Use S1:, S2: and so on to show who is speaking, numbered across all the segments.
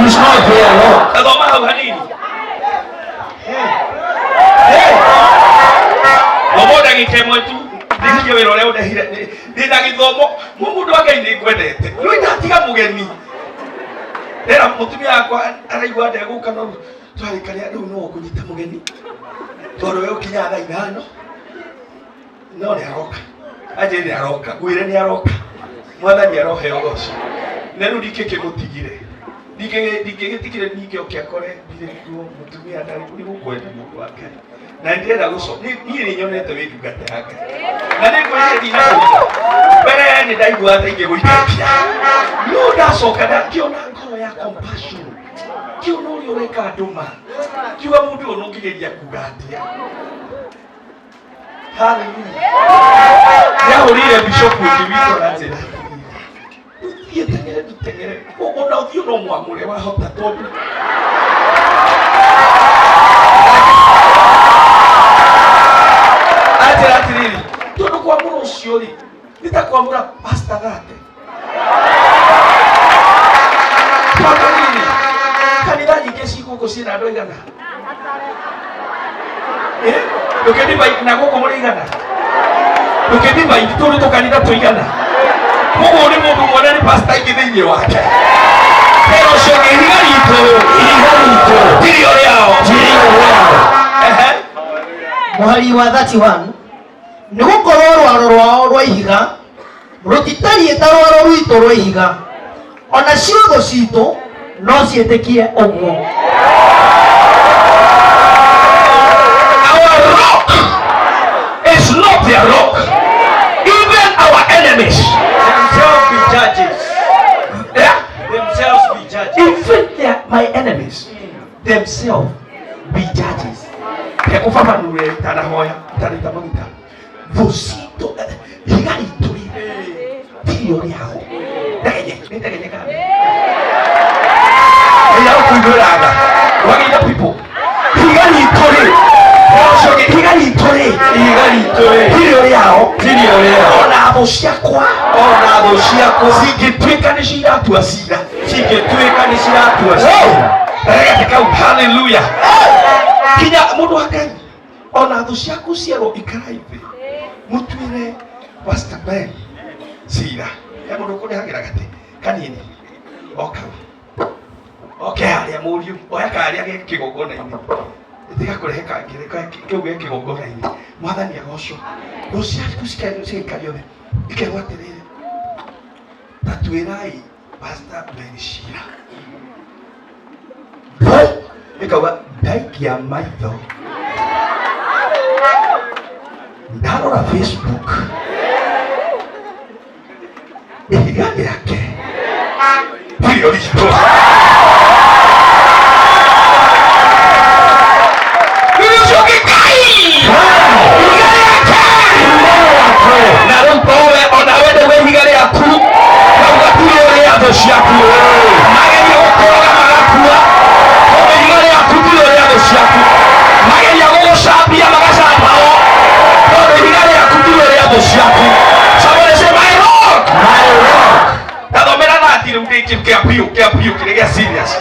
S1: is not there, Lord.
S2: Tazama hapa nini? Momoda gikemo tu. Ndije wero leo ndahire. Ndina githomo. Mungu ndo akaini kwendete. Rĩu ndatiga mugeni. Era mutumia akwa araigua ndeguka no twarikaria rĩu no kunyita mugeni. Toro wewe kinya thaa ithano. No ni aroka. Aje ni aroka. Gwire ni aroka. Mwathani arohe ogoco. Na rĩu ndikeke mutigire. Ndikegetikire ninge okiakore ndikuo mutumia ndari kuri gukwenda mundu wake. Na ndienda guco. Ni nyonete wĩtungata yake. Na nĩngwĩre ndina mbere ni ndaigua tha ingĩgũitekia. No ndacoka ndakiona ngoro ya compassion. Kiona ũrĩa ũreka ndũma. Kiuga mũndũ ũyũ nũngĩgeria kuga atĩa. Hallelujah. Yahũrire bishop witũ na njĩra. Tengere. Ona ũthiũ no mwamũre wahota tondũ. Atĩra atĩrĩrĩ. Tondũ kwamũra ũcio rĩ. Nĩtakwamũra pastor thate. Kwamba nini? Kanitha nyingĩ cigũkũ ciĩna andũ aigana? Ndũkĩndima na gũkũ mũrĩ igana? Ndũkĩndima tũrĩ tũkanitha tũigana? Koguo nĩ mũndũ mwene nĩ pastor aingĩ thĩinĩ wake. Pero ũcio nĩ ihiga ritũ. Tirio rĩao.
S1: Mũhari wa 31 nĩ gũkorwo rwaro rwao rwa ihiga rũtitariĩ ta rwaro rwitũ rwa ihiga, ona ciũthũ citũ no ciĩtĩkie ũguo.
S2: Our rock is not their rock. Even our enemies themselves be judges. Themselves be judges. Even my enemies themselves be judges. Ekufafanure tanahoya tanitamuta. Vosito higarituri. Tiyo yao. Ndegenye kana. Yao kujuraga. Wagida people. Higarituri. Higarituri. Tiyo yao. Ona aboshiakwa. Sigitweka nishiratu asira. Hallelujah. Kinya mundu Ngai ona thu ciaku ciero ikaraithi mutwire pst.Ben cira ya mundu kurihagira gati kanini okay aria muriu oya karia kigogona-ini itiga kurehe kangire kiu kigogona-ini mwathani agocwo thu ciaku cikario the ikerwo atiriri tatuirai pst.Ben cira ikawa ndaikia maitho ndarora Facebook ihiga rĩake tirio ritũ ihiga rĩake na rĩu towe ona wende wĩ ihiga rĩaku kauga tirio rĩa thũ ciaku mageria gũkũraga magakua ciaku mageria gũgũcambia magacambao tondũ ihiga rĩaku tirio rĩa thũ ciaku. Somebody say my rock. Tathomera thati rĩu ndĩkĩ kĩa piũ kĩrĩ gĩa serious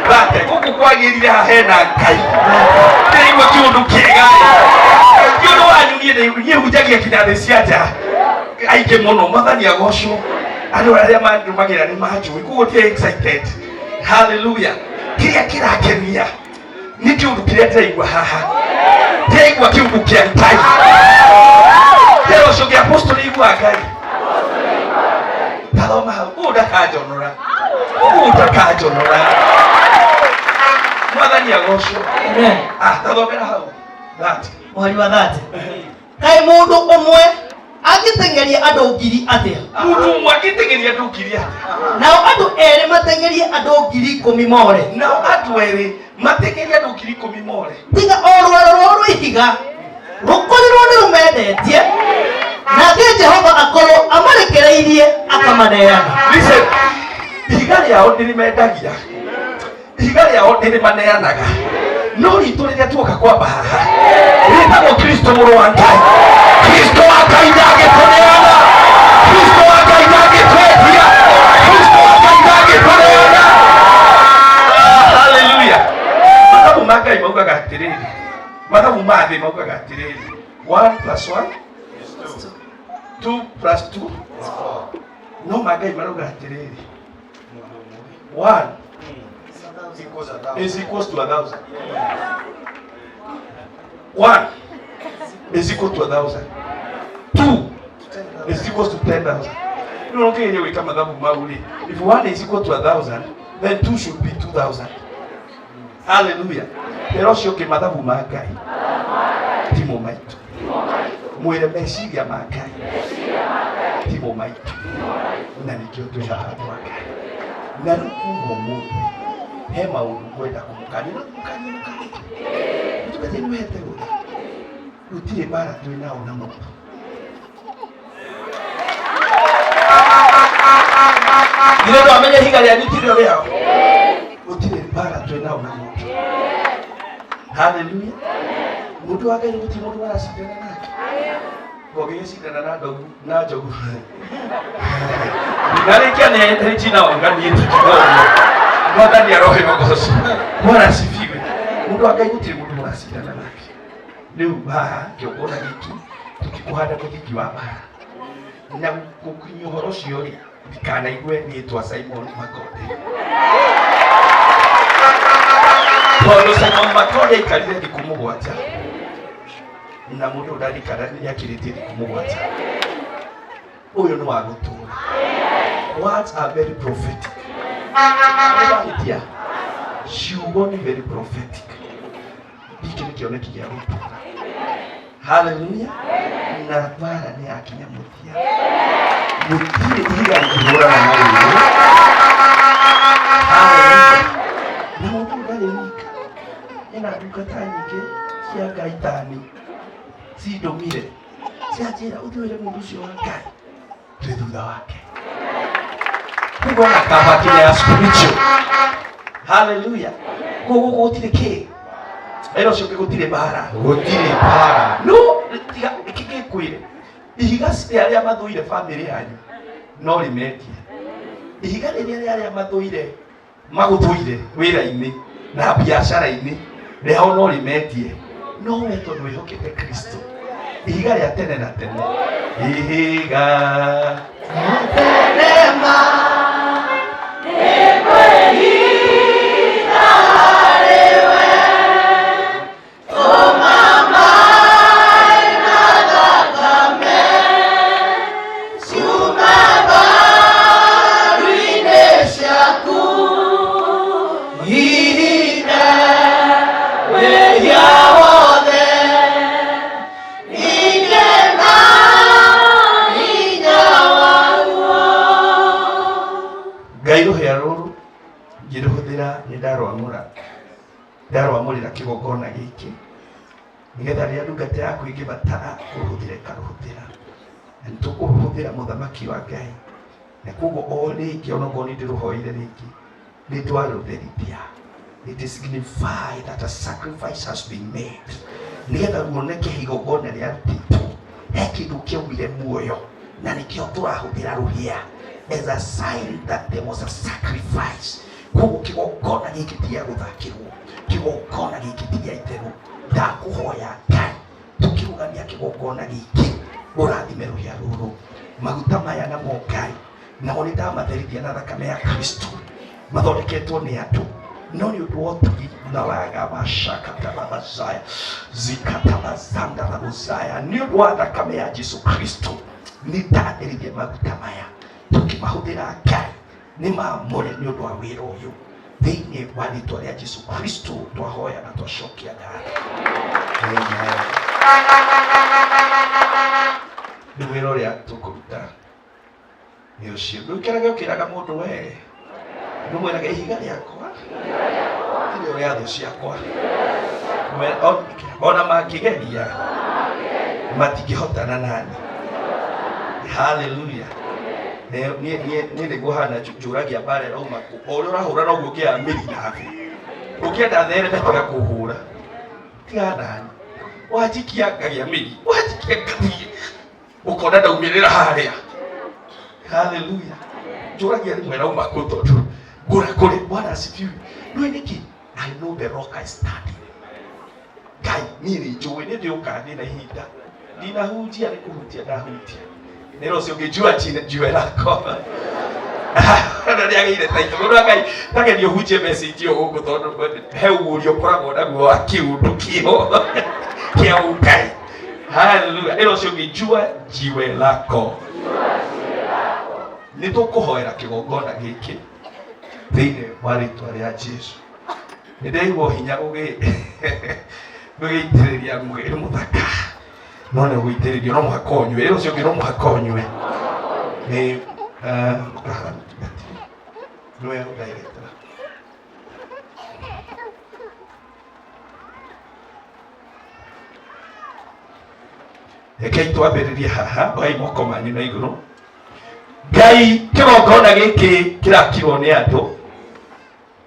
S2: thate gũkũ kwagĩrire haha hena Ngai ndĩraigua kĩũndũ kĩega kĩũndũ wanyu niĩ hunjagia kinya thĩ cia nja aingĩ mũno mwathani agocwo andũ arĩa mandũmagĩra nĩ manjũĩ koguo ti excited. Hallelujah. Kĩrĩa kĩrakenia ni kiundu kiria ndiraigua haha ndiraigua kiundu kia Ngai. Pero ucio kia apostoli igua Ngai tathoma hau ndakajonora mwathani agocwo.
S1: Amen.
S2: Tathomera hau that
S1: Mwari wa 30 kai mundu umwe agitengeria andu ngiri atia
S2: mundu umwe agitengeria andu ngiri atia
S1: nao andu eri matengerie andu ngiri 10 more
S2: nao andu eri mategeria andu ngiri 10 more
S1: tiga o rwaro rwa ihiga rukorirwo ni rumendetie na Jehova akorwo amarekereirie akamaneana.
S2: Listen, ihiga rĩao nĩrĩmendagia, ihiga rĩao nĩrĩmaneanaga, no ritũ rĩrĩa tuoka kwamba haha rĩtagwo Kristo mũrũ wa Ngai. Kristo wa Ngai ndangĩtũneana, Kristo wa Ngai ndangĩtwendia, Kristo wa Ngai ndangĩtũneana. plus 1 2 plus 2 no magai maroga atiriri 1 is equals to 1,000. 1 is equal to 1,000. 2 is equals to 10,000. You don't care we come adabu mauli. If 1 is equal to 1,000, then 2 should be 2,000. Hallelujah. Pero sio ke madabu magai. Timo maitu. Mwere mesiria magai. Timo maitu. Na nikio tu ya magai. Na rukungo mu. Hema ukwenda kumkanira kumkanira. Tubete nwete go. Utire bara tu nao na moto. Ile ndo amenye higa ya nitiro leo. Utire bara tu nao na moto. Hallelujah. Mtu wake ni mtu wala sidana nake. Goge sidana na dogu na jogu. Ninalikia ne china wangani yetu kidogo. Ngoja ni roho imogoso. Bwana sifiwe. Mtu wake ni mtu wala sidana nake. Leo ba kiokona giki tukikuhada kugiki waba. Na kukunyo horoshi yori bikana igwe ni twa Simon Makode. Paulo Simon Makode ikalile dikumugwacha. Na mudo dali kadani yakiriti dikumugwacha. Oyo no agutura. Words are very prophetic. Idia. She won't be very prophetic. Bikini kioneki ya rutura. Hallelujah. Na bara ni akinya Muthee. Muthee higa kibora na mali. Hallelujah. Na mudu dali nika. Ena dukatanyike sia gaitani. Si domire. Si ajira udiwele mundu sio wakai. Tududa wake. Kugo na kama kile ya spiritual. Hallelujah. Kugo kutile ke. Ero sio kutile bara. Kutile bara. No, ikike kwire. Ihiga si aria mathuire family yanyu. No limetie. Ihiga ni aria mathuire maguthuire wira-ini na biashara-ini. Leo no limetie. No weto no ihokete Kristo. Ihiga ya tene na tene. Ihiga tenema. ndarwamurira kigogona giki nigetha ria ndungata yaku ingibata kuruthire karuthira nitukuruthira muthamaki wa Ngai na kugo oli kionogo ni ndiruhoire riki ni twarutherithia. It is signified that a sacrifice has been made. Nigetha muoneke igogona ria rutitwo hekindu kiaumire muoyo na nikio turahuthira ruhia as a sign that there was a sacrifice. Kugo kigogona giki tia guthakirwo kigogona giki tia iteru ndakuhoya Ngai tukirugania kigogona giki urathime ruhia ruru maguta maya na Ngai na oni ndamatherithia na thakame ya Kristo mathondeketwo ni andu no ni undu wotugi na waga mashaka tabazaya zikatabazanda babuzaya ni undu wa thakame ya Jesu Kristo ni ndathirithia maguta maya tukimahuthira Ngai ni maamure ni undu wa wira uyu thiini wa ritwa ria Jesu Kristo twahoya na twacokia ngatho. Amen. Ni wira uria tukuruta ni ucio ndukiraga ukiraga mundu we numwiraga ihiga riakwa ndio ria thu ciakwa ona makigeria matingihotana nani. Hallelujah. Ni guhana njuragia bare rauma ku uri urahura no gukia miri nawe ukienda there ndatiga kuhura tigana wajikia gagia miri wajikia gathi ukona ndaumirira haria. Hallelujah. Njuragia rimwe rauma ku tondu gura kuri Bwana asifiwe. No niki I know the rock I stand in. Ngai ni njui ni ndio kandi na hinda Ninahujia nikuhutia ndahutia. Nero sio ngejua chini jiwe lako. Ndio ile taito. Ndio ngai take ndio hujie message yo huko tondu heu ulio koragwo naguo wa kiundu kio. Kia ukai. Hallelujah. Nero sio ngejua jiwe lako. Nitukuhoera kigongona giki thiini wa ritwa ria Jesu. Nĩndaigua hinya gũgĩitĩrĩria mwĩrĩ mũthaka no nĩ gũitĩrĩrio no mũhaka ũnyue ĩro ũcio ũngĩ no mũhaka ũnyue nĩ nĩwe director rekei twambĩrĩrie haha oai moko manyu na igũrũ. Ngai kĩgongona gĩkĩ kĩrakirwo nĩ andũ,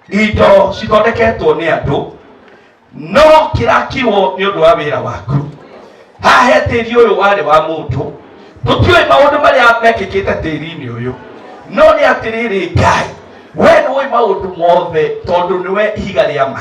S2: indo cithondeketwo nĩ andũ, no kĩrakirwo nĩ ũndũ wa wĩra waku. Haha tĩri ũyũ warĩ wa mũndũ, tũtiũĩ maũndũ marĩa mekĩkĩte tĩri-inĩ ũyũ, no nĩ atĩrĩrĩ Ngai, we nĩũĩ maũndũ mothe tondũ nĩwe ihiga rĩa ma.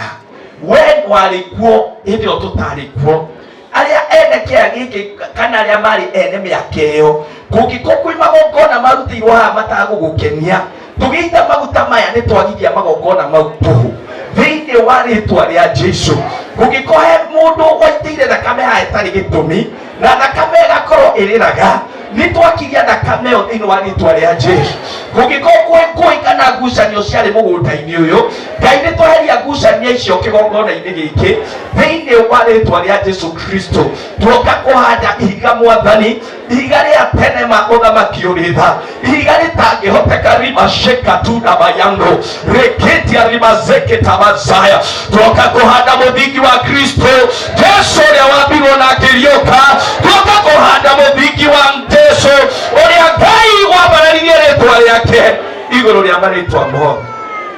S2: We warĩ kuo hĩndĩ ĩyo tũtarĩ kuo. Arĩa ene kĩa gĩkĩ kana arĩa marĩ ene mĩaka ĩyo, kũngĩkorwo kwĩ magongona marutĩirwo haha matagũgũkenia, tũgĩita maguta maya nĩ twagithia magongona mau tũhũ thĩinĩ wa rĩtwa rĩa Jesu. Kũngĩkorwo he mũndũ waitĩire thakame haha ĩtarĩ gĩtũmi na thakame ĩgakorwo ĩrĩraga, nĩ twakiria thakame ĩyo thĩinĩ wa rĩtwa rĩa Jesu. Kũngĩkorwo kwĩ ngũĩ kana ngucanio ciarĩ mũgũnda-inĩ ũyũ, Ngai nĩ tweheria ngucanio icio kĩgongona-inĩ gĩkĩ thĩinĩ wa rĩtwa rĩa Jesu Kristo. Tuoka kũhanda ihiga Mwathani, ihiga rĩa tene ma ũthamaki ũrĩ tha, ihiga rĩtangĩhoteka rima sheka tu na bayando reketia rima zeke tabazaya. Tuoka kũhanda mũthingi wa Kristo Jesu ũrĩa wambirwo na akĩriũka. Tuoka kũhanda mũthingi wa Jesu ũrĩa Ngai wambararirie rĩtwa rĩake igũrũ rĩa marĩtwa mothe.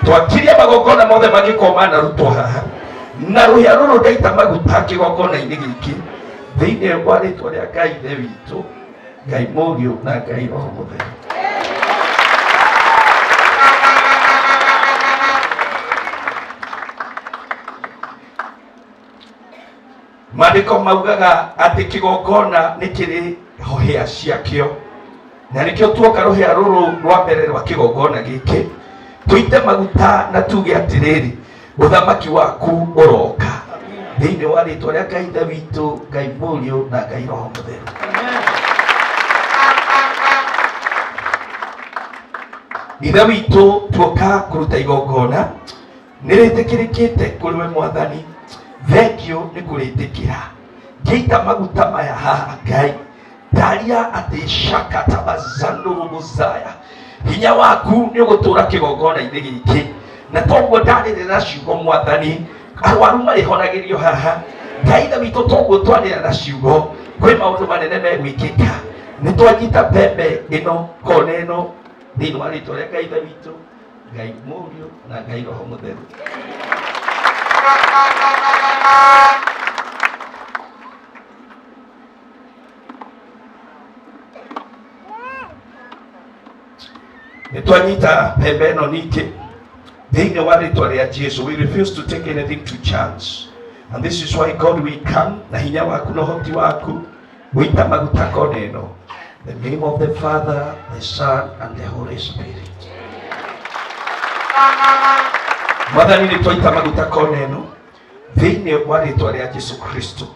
S2: Twakirie magongona mothe mangĩkorwo manarutwo haha na rũhĩa rũrũ ndaita maguta kĩgongona-inĩ gĩkĩ thĩinĩ wa rĩtwa rĩa Ngai ithe witũ, Ngai Mũriũ na Ngai Roho Mũtheru. Maandĩko maugaga atĩ kĩgongona nĩ kĩrĩ hĩa ciakĩo, na nĩkĩo tuoka rũhĩa rũrũ rwa mbere rwa kĩgongona gĩkĩ tũite maguta na tuge atĩrĩrĩ, ũthamaki waku ũroka thĩinĩ wa rĩtwa rĩa Ngai ithe witũ, Ngai Mũriũ na Ngai Roho Mũtheru. Ithe witũ, tuoka kũruta igongona nĩ rĩtĩkĩrĩkĩte kũrĩ we Mwathani. Thengio nĩ kũrĩtĩkĩra ngĩita maguta maya haha Ngai, ndaria atĩ shakata bazandũrũ mũzaya, hinya waku nĩ ũgũtũũra kĩgongona-inĩ gĩkĩ. Na toguo ndarĩrĩra na ciugo Mwathani, arwaru marĩhonagĩrio haha Ngai ithe witũ. Toguo twarĩra na ciugo, kwĩ maũndũ manene megwĩkĩka. Nĩ twanyita mbembe ĩno kona ĩno thĩinĩ wa rĩtwa rĩa Ngai ithe witũ, Ngai Mũriũ na Ngai Roho Mũtheru. Nĩ twanyita mbembe ĩno ningĩ thĩinĩ wa rĩtwa rĩa Jesu. We refuse to take anything to chance, and this is why God will come na hinya waku na ũhoti waku gũita maguta kona ĩno. In the name of the Father, the Son and the Holy Spirit. Mwathani nĩ twaita maguta kona ĩno thĩinĩ wa rĩtwa rĩa Jesu Kristo,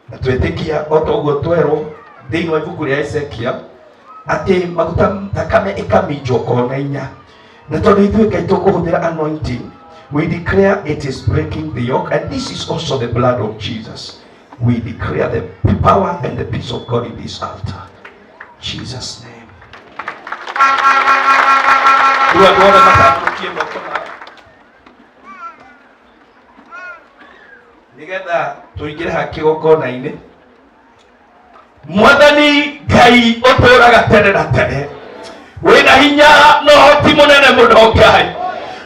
S2: na twĩtĩkia o ta ũguo twerwo thĩinĩ wa ibuku rĩa Ezekiel atĩ maguta thakame ĩkaminjwo kona inya. Na tondũ ithuĩ Ngai tũkũhũthĩra anointing, we declare it is breaking the yoke, and this is also the blood of Jesus. We declare the power and the peace of God in this altar. Jesus' name. Nigetha tũingĩre ha kĩgongona-inĩ. Mwathani Ngai ũtũũraga tene na tene, wĩna hinya na ũhoti mũnene mũno Ngai,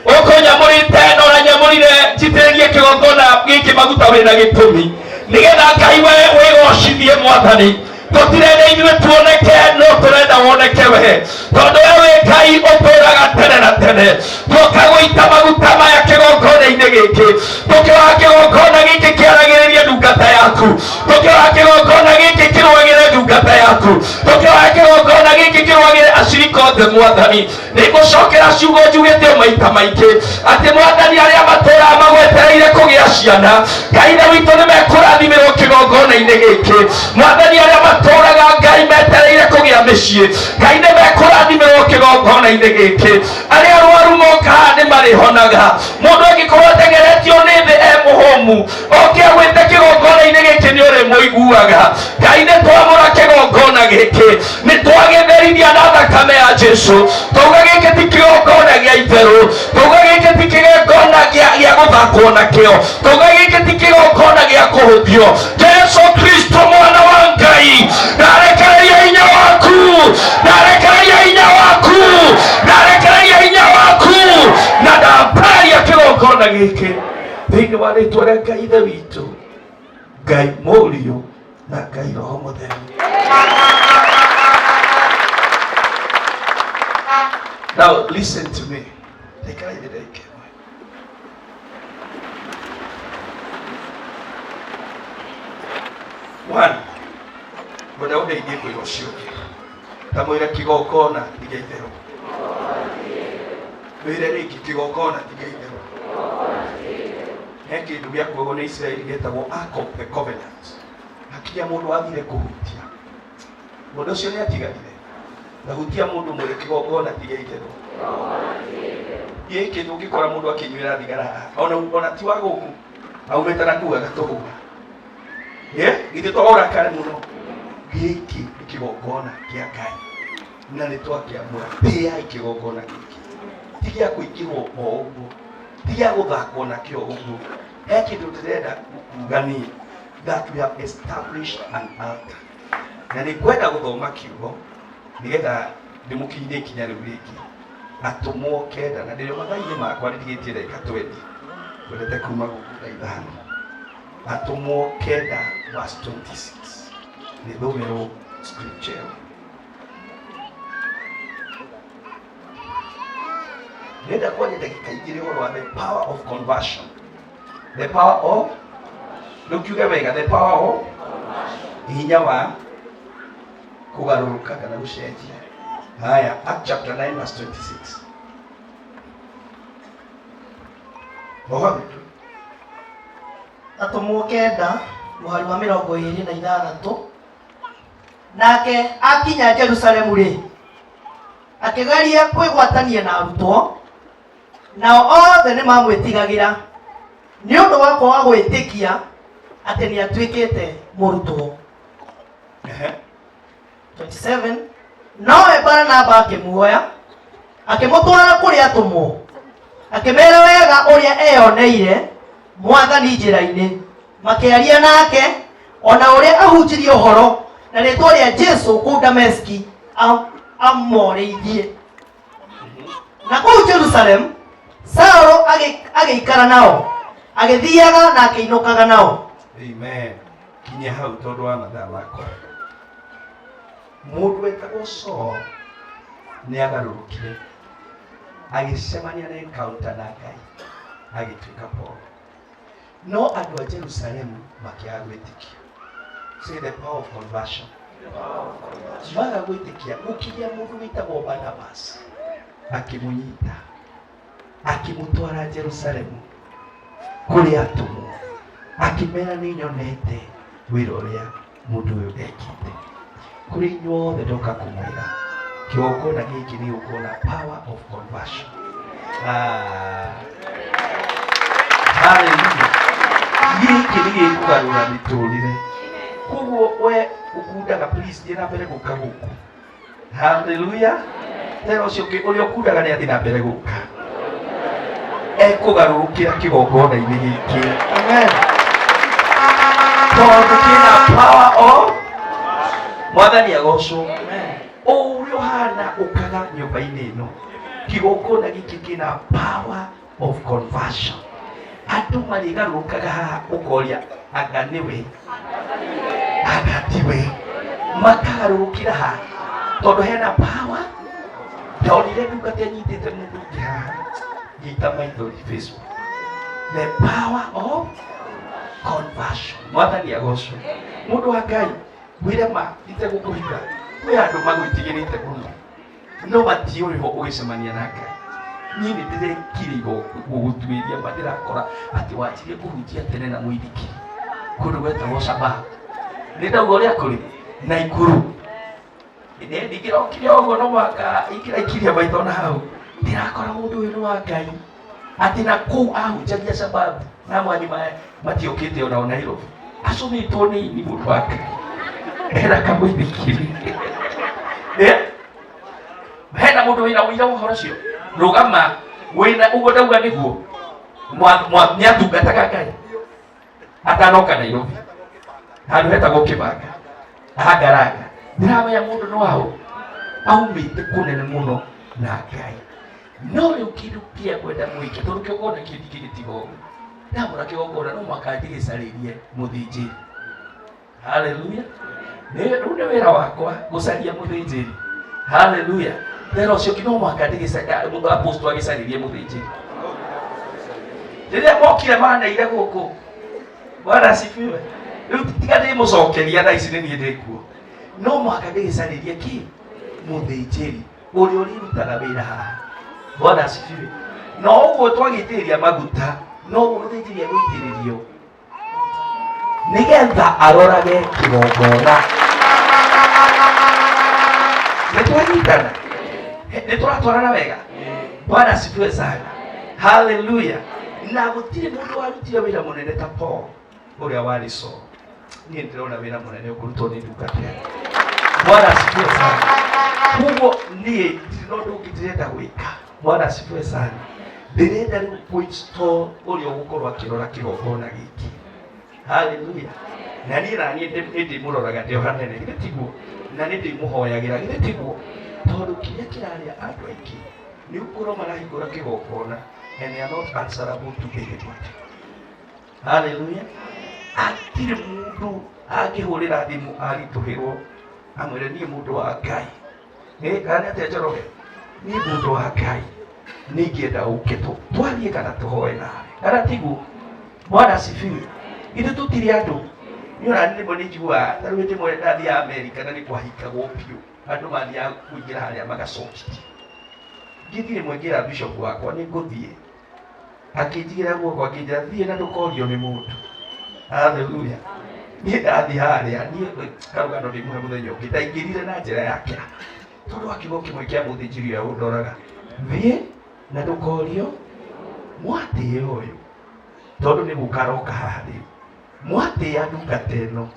S2: ũkũnyamũrĩte na ũranyamũrire njitĩrĩrie kĩgongona gĩkĩ maguta wĩna gĩtũmi, nigetha Ngai we wĩgocithie Mwathani. tutirenda ithuĩ tuoneke, no tũrenda woneke we, tondũ we wĩ Ngai ũtũũraga tene na tene. Tuoka gũita maguta maya kĩgongona-inĩ gĩkĩ, tũkĩoya kĩgongona gĩkĩ kĩaragĩrĩria ndungata yaku, tũkĩoya kĩgongona gĩkĩ kĩrũagĩre ndungata yaku, tũkĩoya kĩgongona gĩkĩ kĩrũagĩre acirika othe Mwathani. Nĩngũcokera ciugo njugĩte maita maingĩ atĩ Mwathani arĩa matũũraga magwetereire kũgĩa ciana, Ngai na witũ nĩmekũrathimĩrwo kĩgongona-inĩ gĩkĩ. Mwathani arĩa matũũraga Ngai metereire kũgĩa mĩciĩ, Ngai nĩmekũrathimĩrwo kĩgongona-inĩ gĩkĩ. Arĩa arwaru moka nĩmarĩhonaga. Mũndũ angĩkorwo ategeretio nĩ thĩ mũhũmu, oke agwĩte kĩgongona-inĩ gĩkĩ nĩũrĩmũiguaga. Ngai nĩtwamũra kĩgongona gĩkĩ, nĩtwagĩtherithia na thakame ya Jesũ. Twauga gĩkĩ ti kĩgongona gĩa itherũ, twauga gĩkĩ ti kĩgongona gĩa gũthakwo nakĩo, twauga gĩkĩ ti kĩgongona gĩa kũhũthio. Jesũ Kristo mwana wa Ngai, ndarekereria hinya waku, ndarekereria hinya waku, ndarekereria hinya waku, na ndamparia kĩgongona gĩkĩ thĩinĩ wa rĩĩtwa rĩa Ngai Ithe witũ, Ngai Mũriũ na Ngai Roho Mũtheru. Now listen to me. One, wenda ũndeithie kwĩra ũcio ũngĩ, ta mwĩre kĩgongona ti gĩa itherũ. Mwĩre rĩngĩ kĩgongona ti gĩa itherũ. He kĩndũ gĩa kuohwo nĩ Isiraeli gĩtagwo Ark of the Covenant. Hakinya mũndũ athire kũhutia, mũndũ ũcio nĩ atigarire. Ndahutia mũndũ mwĩre kĩgongona ti gĩa itherũ. Gĩkĩ ndũngĩkora mũndũ akĩnyuĩra thigara, ona ti wa gũkũ, aumĩte na kũu agatũgũra. Githĩ twaũrakare mũno. Gĩkĩ nĩ kĩgongona kĩa Ngai na nĩtwakĩamũra. Tĩai kĩgongona gĩkĩ, ti gĩa kũingĩrwo o ũguo, ti gĩa gũthakwo nakĩo ũguo. He kĩndũ ndĩrenda kuuga nĩ that we have established an altar. Na nĩngwenda gũthoma kiugo nĩgetha ndĩmũkinyie ikinya rĩu rĩngĩ. Atũmwo kenda, na ndĩrĩ mathaa-inĩ makwa nĩndigĩtie ndagĩka 20, kwendete kuma gũkũ thaa ithano. Atũmwo kenda verse 26 nĩthomero Scriptural. Nenda kwaria ndagĩka igĩrĩ ũhoro wa the power of conversion. The power of, nĩũkiuge wega, the power of hinya wa kũgarũrũka kana gũcenjia. Haya, Acts chapter 9 verse 26.
S1: Atũmwo kenda mũhari wa 26, nake akinya Jerusalemu rĩ, akĩgeria kwĩgwatania na arutwo, nao othe nĩmamwĩtigagĩra nĩ ũndũ wa kwaga gwĩtĩkia atĩ nĩ atuĩkĩte mũrutwo. 27. Nowe Baranaba akĩmuoya, akĩmũtwara kũrĩ atũmwo, akĩmera wega ũrĩa eyoneire Mwathani njĩra-inĩ, makĩaria nake ona ũrĩa ahunjirie ũhoro na rĩĩtwa rĩa Jesũ kũu Dameski amorĩithie. Na kũu Jerusalemu Saũlũ agĩikara nao, agĩthiaga na akĩinũkaga nao.
S2: Amen. Kinya hau tondũ wa mathaa makwa. Mũndũ wetagwo Saũlũ nĩagarũrũkire, agĩcemania na encounter na Ngai, agĩtuĩka Paul. No andũ a Jerusalemu makĩaga gwĩtĩkia. Say the power of conversion. Maga gwĩtĩkia, gũkinya mũndũ wĩtagwo Barnabas akĩmũnyita, akĩmũtwara Jerusalemu kũrĩ atũmwo, akĩmera nĩnyonete wĩra ũrĩa mũndũ ũyũ ekĩte. Kũrĩ inyuothe ndoka kũmwĩra kĩgongona gĩkĩ nĩgũkorwo power of conversion. Hallelujah. Gĩkĩ nĩgĩkũgarũra mĩtũrĩre. Koguo we ũkundaga, please thiĩ na mbere gũka gũkũ. Hallelujah. Tena ũcio ũrĩa ũkundaga nĩ athiĩ na mbere gũka, ekũgarũrũkĩra kĩgongona-inĩ gĩkĩ. Amen. Tondũ kĩna power of Mwathani agocwo. O ũrĩa ũhana ũkaga nyũmba-inĩ ĩno, kĩgongona gĩkĩ kĩna power of conversion. Andũ marĩgarũrũkaga haha ũkoria anga nĩwe, anga tiwe. makarukira ha tondu hena power ndonire ndungata nyitite mundu ungi haha nyita maithori Facebook. The power of conversion. Mwathani agocwo. Mundu wa Ngai wire ma ite gukuhika kwi andu magwitigirite muno no matiuri ho ugicemania na Ngai. Ni ndirekire gugutuiria madirakora ati wachirie kuhunjia tene na muithikiri kundu gwetagwo Shabbat. Ndauga uria kuri na ikuru ine ndigira okire ogo no mwaka ikiria maitho na hau ndirakora mundu uyu wa Ngai ati na kuu ahunjagia Shabbat na mwanyi matiokite ona Nairobi acumitwo ni mundu wa Ngai era kamuithikiri hena mundu wina wira uhoro cio rugama wina ugo ndauga niguo niatungataga Ngai atanoka Nairobi handu hetagwo Kibanga ahagaranga ndiramenya mundu no wao aumite kunene muno na Ngai no riu kindu kia kwenda mwike tondu kiogona kindi gigitigo ndamura kiogona no mwakathi gicaririe muthinjiri. Haleluya. Ni wira wakwa gucaria muthinjiri. Haleluya. Pero ucio kino mwakathi gicaria mundu aposto agicaririe muthinjiri. Riria mokire maneire guku Bwana asifiwe. Riu tigane mucokeria thaa ici ni nie ndikuo no mwakathi gicaririe ki muthinjiri uria urirutaga wira haha. Bwana asifiwe. No uguo twagitiria maguta no uguo muthinjiri agwitiririo nigetha arorage kigongona. Nitwanyitana nituratwarana wega. Bwana asifiwe sana. Haleluya. Na gutire mundu warutire wira munene ta Paul uria wari so nie ndirona wira munene ukurutwo ni ndungata. Bwana asifiwe sana. Kugo nie ndinondo ukitirenda gwika. Bwana asifiwe sana. Ndirenda riu kuinstall uria ugukorwo akirora kigongona giki. Haleluya. Na nie ndi muroraga ndio hanene gitiguo na ndi muhoyagira gitiguo tondu kiria kiraria andu aingi ni ukorwo marahingura kigongona and they are not answerable to anybody. Haleluya. Atire mundu angihurira thimu arituhirwo amwire nie mundu wa Ngai kana tejoroge ni mundu wa Ngai ningienda ukito twarie kana tuhoe nawe kana tigu. Bwana asifiwe. Ithu tutiri andu niona ni mboni njigua taruite mwe ndathi ya America na ni kwahikagwo piu andu mathia kuingira haria magacokiti ngithire mwingira bishop wakwa ni nguthie akinjigira guoko akinjira thie na ndukorio ni mundu. Haleluya. Ni ndathi haria ni karugano ni muhe muthenya ungi ndaingirire na njira yake tondu akigo kimwe kia muthinjiri ya undoraga thie na ndukorio mwati uyu tondu ni gukaroka hari mwati ya ndungata ino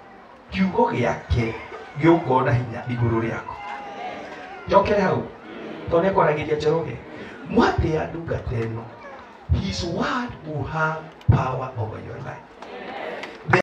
S2: kiugo giake giukona hinya iguru riako. Njokere hau tondu nikwaragiria Njoroge mwati ya ndungata ino his word will have power over your life.